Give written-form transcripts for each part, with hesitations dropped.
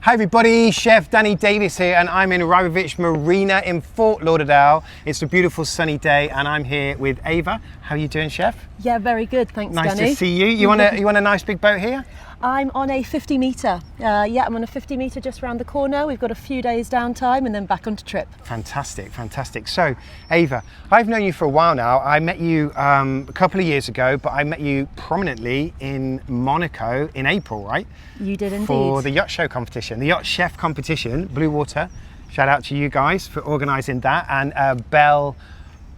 Hi everybody, Chef Danny Davis here, and I'm in Rybovich Marina in Fort Lauderdale. It's a beautiful sunny day and I'm here with Ava. How are you doing, Chef? Yeah, very good, thanks, Danny. Nice to see you. You want a nice big boat here? I'm on a 50 metre. I'm on a 50 metre just around the corner. We've got a few days downtime and then back onto trip. Fantastic, fantastic. So, Ava, I've known you for a while now. I met you a couple of years ago, but I met you prominently in Monaco in April, right? You did indeed. For the yacht show competition, the yacht chef competition, Blue Water. Shout out to you guys for organising that, and Belle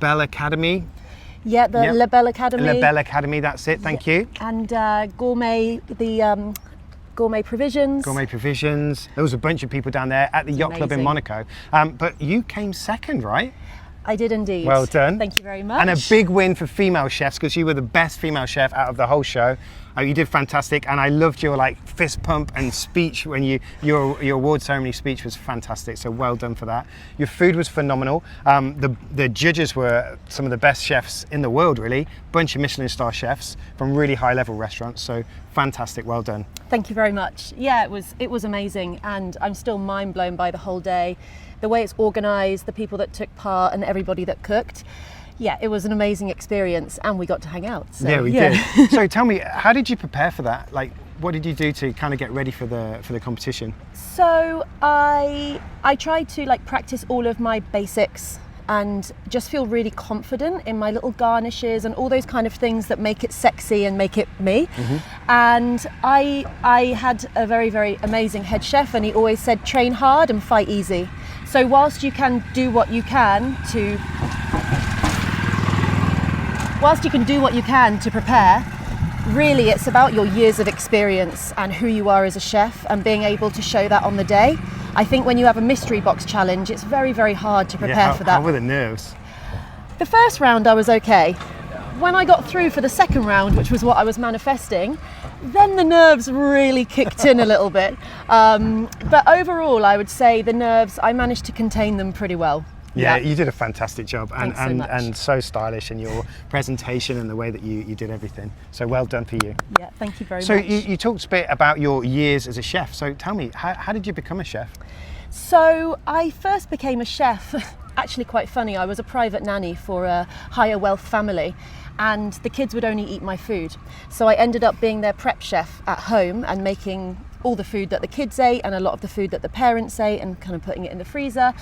Academy. Yeah, the La Belle Academy. La Belle Academy, that's it, thank you. And Gourmet, the Gourmet Provisions. Gourmet Provisions. There was a bunch of people down there at the yacht club in Monaco. But you came second, right? I did indeed. Well done. Thank you very much. And a big win for female chefs, because you were the best female chef out of the whole show. You did fantastic, and I loved your fist pump and speech when your award ceremony speech was fantastic. So well done for that. Your food was phenomenal. The judges were some of the best chefs in the world, really. Bunch of Michelin star chefs from really high level restaurants. So fantastic, well done. Thank you very much. Yeah, it was amazing, and I'm still mind blown by the whole day. The way it's organised, the people that took part, and everybody that cooked. Yeah, it was an amazing experience, and we got to hang out. So, yeah, we did. So tell me, how did you prepare for that? What did you do to kind of get ready for the competition? So I tried to practice all of my basics and just feel really confident in my little garnishes and all those kind of things that make it sexy and make it me. Mm-hmm. And I had a very, very amazing head chef, and he always said, train hard and fight easy. So whilst you can do what you can to prepare, really it's about your years of experience and who you are as a chef and being able to show that on the day. I think when you have a mystery box challenge, it's very, very hard to prepare for that. How were the nerves? The first round I was okay. When I got through for the second round, which was what I was manifesting, then the nerves really kicked in a little bit. But overall, I would say the nerves, I managed to contain them pretty well. Yeah, you did a fantastic job, and so stylish in your presentation and the way that you did everything. So well done for you. Yeah, thank you very much. So you talked a bit about your years as a chef. So tell me, how did you become a chef? So I first became a chef, actually quite funny. I was a private nanny for a higher wealth family, and the kids would only eat my food. So I ended up being their prep chef at home and making all the food that the kids ate and a lot of the food that the parents ate and kind of putting it in the freezer.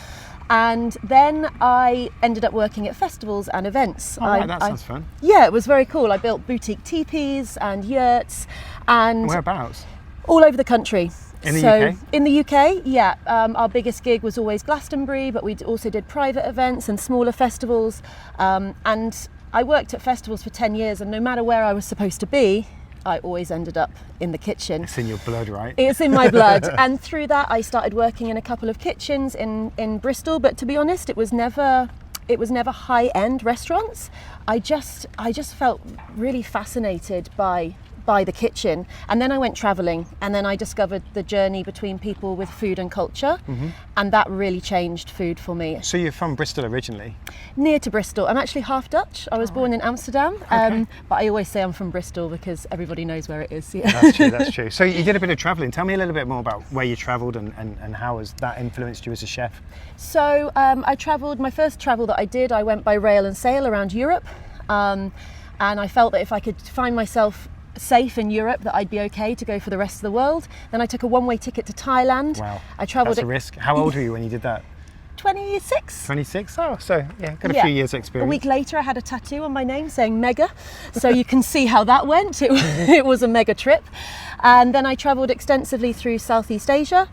And then I ended up working at festivals and events. Oh, right, that sounds fun. Yeah, it was very cool. I built boutique teepees and yurts. And whereabouts? All over the country. In the UK? In the UK, yeah. Our biggest gig was always Glastonbury, but we also did private events and smaller festivals. And I worked at festivals for 10 years, and no matter where I was supposed to be, I always ended up in the kitchen. It's in your blood, right? It's in my blood. And through that, I started working in a couple of kitchens in Bristol. But to be honest, it was never high-end restaurants. I just felt really fascinated by the kitchen. And then I went traveling, and then I discovered the journey between people with food and culture. Mm-hmm. And that really changed food for me. So you're from Bristol originally? Near to Bristol. I'm actually half Dutch. I was born in Amsterdam, okay. But I always say I'm from Bristol because everybody knows where it is. Yeah. That's true. So you did a bit of traveling. Tell me a little bit more about where you traveled and how has that influenced you as a chef? So I traveled, my first travel that I did, I went by rail and sail around Europe. And I felt that if I could find myself safe in Europe, that I'd be okay to go for the rest of the world. Then I took a one-way ticket to Thailand. Wow, I traveled. That's a risk. How old were you when you did that? 26. 26? Oh, so yeah, got a few years experience. A week later I had a tattoo on my name saying mega, so you can see how that went. It was a mega trip. And then I travelled extensively through Southeast Asia,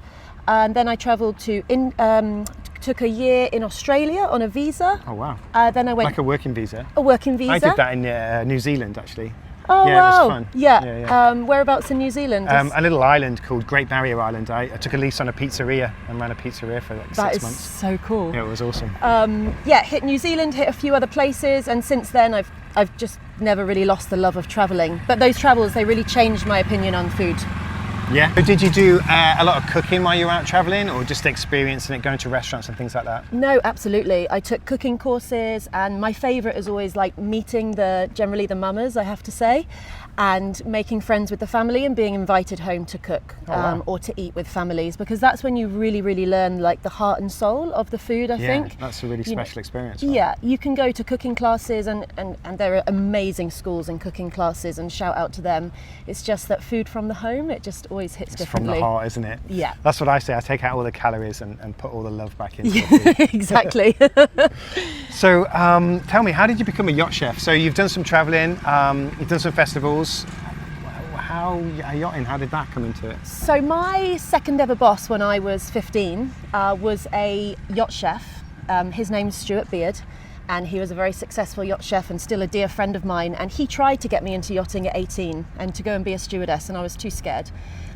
and then I travelled took a year in Australia on a visa. Oh wow. Then I went... Like a working visa? A working visa. I did that in New Zealand actually. Oh yeah, wow! It was fun. Yeah. Whereabouts in New Zealand? A little island called Great Barrier Island. I took a lease on a pizzeria and ran a pizzeria for 6 months. That is so cool. Yeah, it was awesome. Hit New Zealand, hit a few other places, and since then I've just never really lost the love of travelling. But those travels, they really changed my opinion on food. Yeah. So did you do a lot of cooking while you were out travelling, or just experiencing it, going to restaurants and things like that? No, absolutely. I took cooking courses, and my favourite is always like meeting generally the mamas, I have to say. and making friends with the family and being invited home to cook or to eat with families, because that's when you really learn like the heart and soul of the food, I think. That's a really special experience. Right? Yeah, you can go to cooking classes and there are amazing schools and cooking classes, and shout out to them. It's just that food from the home, it just always hits differently. From the heart, isn't it? Yeah. That's what I say. I take out all the calories and put all the love back into the food. Exactly. So tell me, how did you become a yacht chef? So you've done some travelling, you've done some festivals. How yachting? How did that come into it? So my second ever boss when I was 15 was a yacht chef. His name's Stuart Beard, and he was a very successful yacht chef and still a dear friend of mine. And he tried to get me into yachting at 18 and to go and be a stewardess, and I was too scared.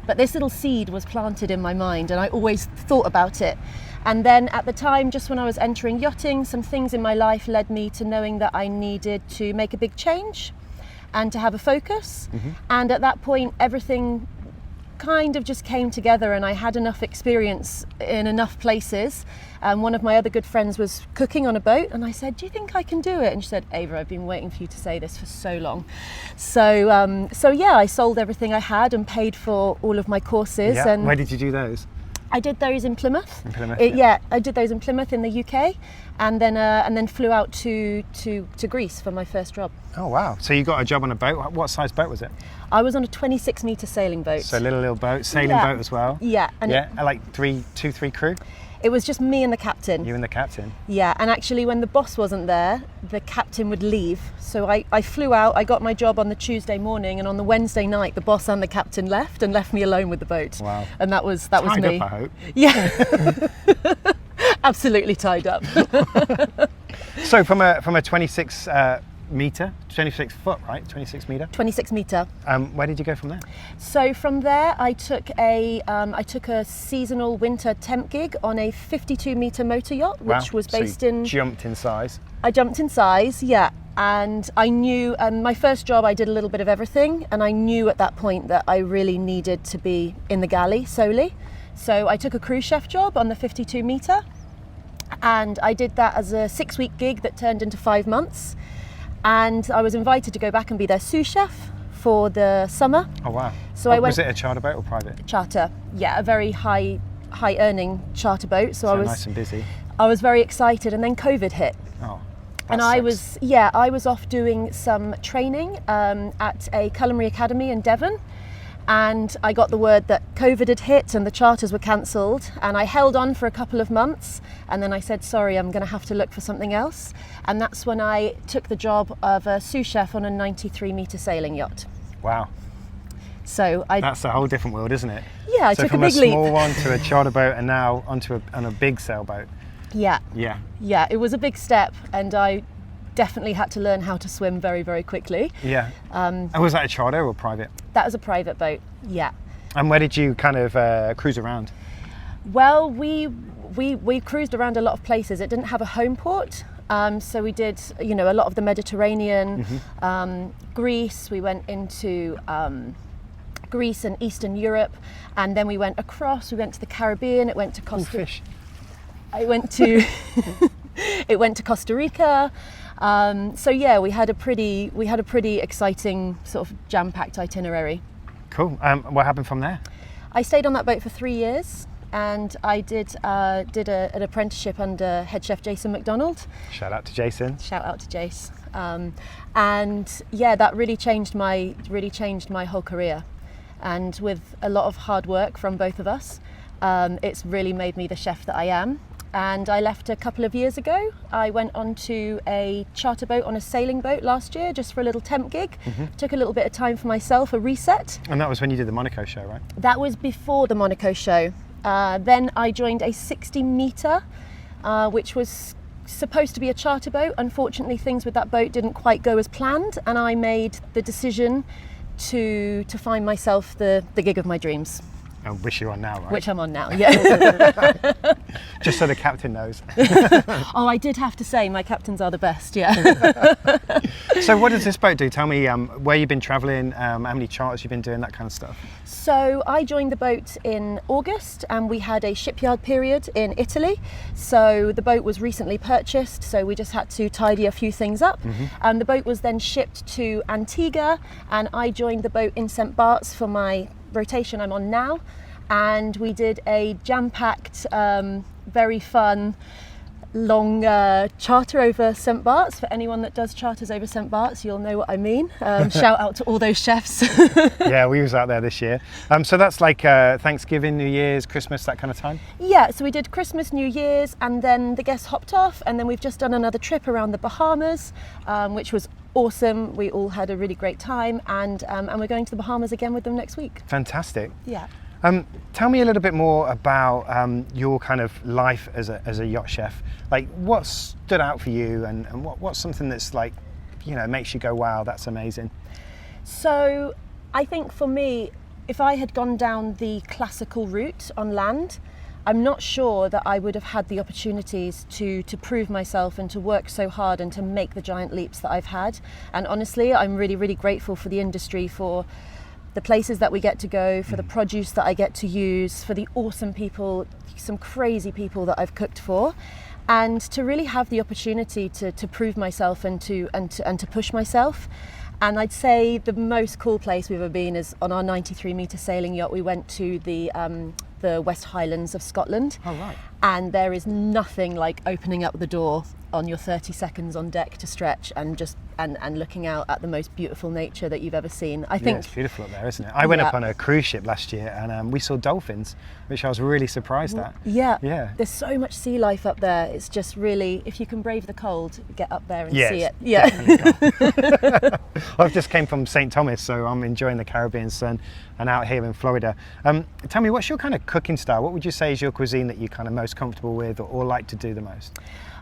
But this little seed was planted in my mind, and I always thought about it. And then at the time, just when I was entering yachting, some things in my life led me to knowing that I needed to make a big change and to have a focus. And at that point, everything kind of just came together, and I had enough experience in enough places. One of my other good friends was cooking on a boat, and I said, do you think I can do it? And she said, Ava, I've been waiting for you to say this for so long. So yeah, I sold everything I had and paid for all of my courses. Yeah. And where did you do those? I did those in Plymouth. In Plymouth, Yeah, I did those in Plymouth in the UK, and then flew out to Greece for my first job. Oh wow! So you got a job on a boat. What size boat was it? I was on a 26-meter sailing boat. So little boat, sailing boat as well. Yeah, and like three crew. It was just me and the captain. You and the captain. Yeah, and actually when the boss wasn't there, the captain would leave. So I flew out, I got my job on the Tuesday morning, and on the Wednesday night the boss and the captain left and left me alone with the boat. Wow. And that was Tied me. Up, I hope. Yeah. Absolutely tied up. So from a 26 meter, 26 foot, right? 26 meter. 26 meter. Where did you go from there? So from there, I took a seasonal winter temp gig on a 52-meter motor yacht, which was based so you in. Jumped in size. I jumped in size, yeah, and I knew. My first job, I did a little bit of everything, and I knew at that point that I really needed to be in the galley solely. So I took a cruise chef job on the 52-meter, and I did that as a 6-week gig that turned into 5 months. And I was invited to go back and be their sous chef for the summer. Oh wow! So I went. Was it a charter boat or private? Charter, yeah, a very high earning charter boat. So I was nice and busy. I was very excited, and then COVID hit. Oh. And I was off doing some training at a culinary academy in Devon. And I got the word that COVID had hit and the charters were cancelled, and I held on for a couple of months, and then I said, sorry, I'm going to have to look for something else. And that's when I took the job of a sous chef on a 93-meter sailing yacht. Wow. So that's a whole different world, isn't it? Yeah, I took a big leap. From a small one to a charter boat, and now onto a big sailboat. Yeah. Yeah. Yeah, it was a big step, and I definitely had to learn how to swim very, very quickly. Yeah. And was that a charter or private? That was a private boat, yeah. And where did you kind of cruise around? Well, we cruised around a lot of places. It didn't have a home port, so we did, a lot of the Mediterranean, Greece. We went into Greece and Eastern Europe, and then we went across. We went to the Caribbean. It went to Costa. Fish. It went to Costa Rica. So yeah, we had a pretty exciting sort of jam-packed itinerary. Cool. What happened from there? I stayed on that boat for 3 years, and I did an apprenticeship under head chef Jason McDonald. Shout out to Jason. Shout out to Jace. And yeah, that really changed my whole career. And with a lot of hard work from both of us, it's really made me the chef that I am. And I left a couple of years ago. I went onto a charter boat on a sailing boat last year just for a little temp gig. Took a little bit of time for myself, a reset. And that was when you did the Monaco show, right? That was before the Monaco show. Then I joined a 60-meter, which was supposed to be a charter boat. Unfortunately, things with that boat didn't quite go as planned, and I made the decision to find myself the gig of my dreams. Which you're on now, right? Which I'm on now, yeah. Just so the captain knows. Oh, I did have to say, my captains are the best, yeah. So what does this boat do? Tell me where you've been travelling, how many charters you've been doing, that kind of stuff. So I joined the boat in August and we had a shipyard period in Italy. So the boat was recently purchased, so we just had to tidy a few things up. And the boat was then shipped to Antigua, and I joined the boat in St. Bart's for my rotation I'm on now. And we did a jam-packed, very fun, long charter over St. Bart's. For anyone that does charters over St. Bart's, you'll know what I mean. Shout out to all those chefs. Yeah, we was out there this year. So that's like Thanksgiving, New Year's, Christmas, that kind of time? Yeah, so we did Christmas, New Year's, and then the guests hopped off, and then we've just done another trip around the Bahamas, which was awesome. We all had a really great time, and we're going to the Bahamas again with them next week. Fantastic. Yeah. Tell me a little bit more about your kind of life as a yacht chef. Like, what stood out for you, and what's something that's like, makes you go, wow, that's amazing? So I think for me, if I had gone down the classical route on land, I'm not sure that I would have had the opportunities to prove myself and to work so hard and to make the giant leaps that I've had. And honestly, I'm really, really grateful for the industry, for the places that we get to go, for the produce that I get to use, for the awesome people, some crazy people that I've cooked for, and to really have the opportunity to prove myself and to push myself. And I'd say the most cool place we've ever been is on our 93-metre sailing yacht. We went to the West Highlands of Scotland. Oh, right. And there is nothing like opening up the door on your 30 seconds on deck to stretch and just and looking out at the most beautiful nature that you've ever seen. I think it's beautiful up there, isn't it? I went up on a cruise ship last year, and we saw dolphins, which I was really surprised at. Yeah. There's so much sea life up there. It's just really, if you can brave the cold, get up there and see it. Yeah. I've just came from St. Thomas, so I'm enjoying the Caribbean sun and out here in Florida. Tell me, what's your kind of cooking style? What would you say is your cuisine that you're kind of most comfortable with, or like to do the most?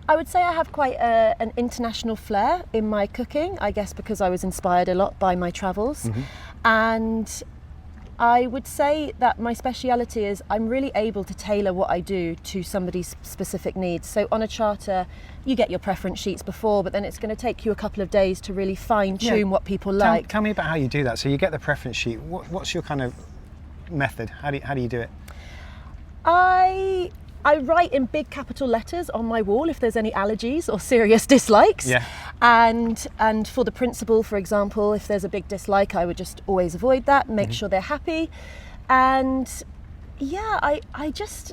I would say I have quite an international flair in my cooking, I guess because I was inspired a lot by my travels. And I would say that my speciality is I'm really able to tailor what I do to somebody's specific needs. So on a charter, you get your preference sheets before, but then it's going to take you a couple of days to really fine-tune what people like. Tell me about how you do that. So you get the preference sheet. What's your kind of method? How do you do it? I write in big capital letters on my wall if there's any allergies or serious dislikes. Yeah. And for the principal, for example, if there's a big dislike, I would just always avoid that, make sure they're happy. And yeah, I just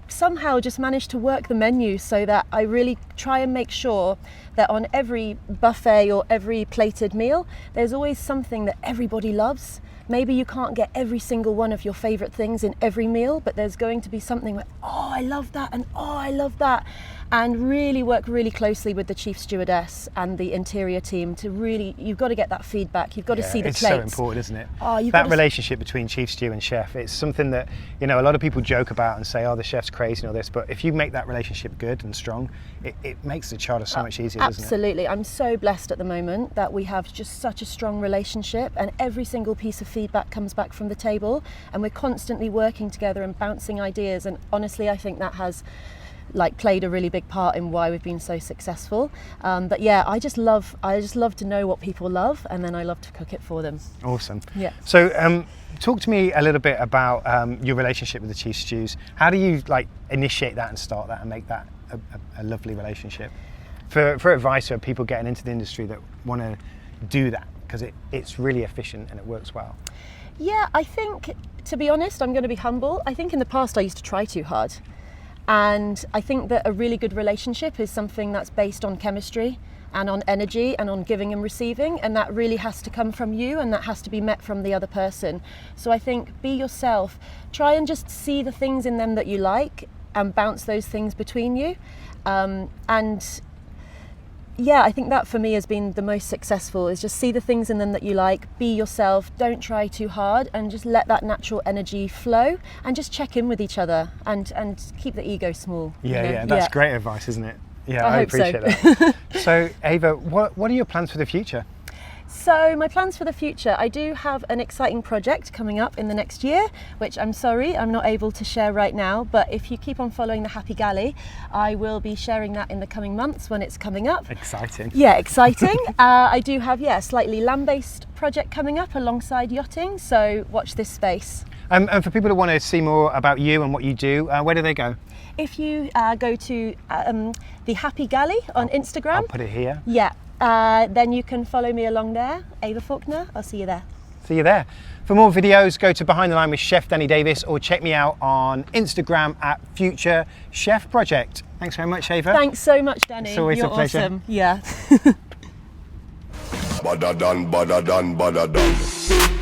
somehow just managed to work the menu so that I really try and make sure that on every buffet or every plated meal, there's always something that everybody loves. Maybe you can't get every single one of your favorite things in every meal, but there's going to be something where, oh, I love that, and oh, I love that. And really work really closely with the chief stewardess and the interior team to really, you've got to get that feedback. You've got to see the plates. It's so important, isn't it? Oh, that relationship between chief stew and chef, it's something that, a lot of people joke about and say, oh, the chef's crazy and all this, but if you make that relationship good and strong, it makes the charter so much easier, doesn't it? Absolutely. I'm so blessed at the moment that we have just such a strong relationship, and every single piece of feedback comes back from the table, and we're constantly working together and bouncing ideas. And honestly, I think that has played a really big part in why we've been so successful. But yeah, I just love to know what people love, and then I love to cook it for them. Awesome. Yeah. So talk to me a little bit about your relationship with the chief stews. How do you initiate that and start that and make that a lovely relationship? For advice for people getting into the industry that want to do that, because it's really efficient and it works well. Yeah, I think, to be honest, I'm going to be humble. I think in the past I used to try too hard. And I think that a really good relationship is something that's based on chemistry and on energy and on giving and receiving, and that really has to come from you, and that has to be met from the other person. So I think be yourself, try and just see the things in them that you like and bounce those things between you. And yeah, I think that for me has been the most successful, is just see the things in them that you like, be yourself, don't try too hard, and just let that natural energy flow, and just check in with each other and keep the ego small. Yeah, that's great advice, isn't it? Yeah, I hope appreciate that. So Ava, what are your plans for the future? So my plans for the future, I do have an exciting project coming up in the next year, which I'm sorry I'm not able to share right now, but if you keep on following the Happy Galley, I will be sharing that in the coming months when it's coming up. Exciting. Yeah, exciting. I do have, yeah, a slightly land-based project coming up alongside yachting, so watch this space. And for people who want to see more about you and what you do, where do they go? If you go to the Happy Galley on Instagram. I'll put it here. Yeah, then you can follow me along there, Ava Faulkner. I'll see you there. See you there. For more videos, go to Behind the Line with Chef Danny Davis or check me out on Instagram at Future Chef Project. Thanks very much, Ava. Thanks so much, Danny. It's always You're a pleasure. Awesome. Yeah. Bada done, bada done, bada done.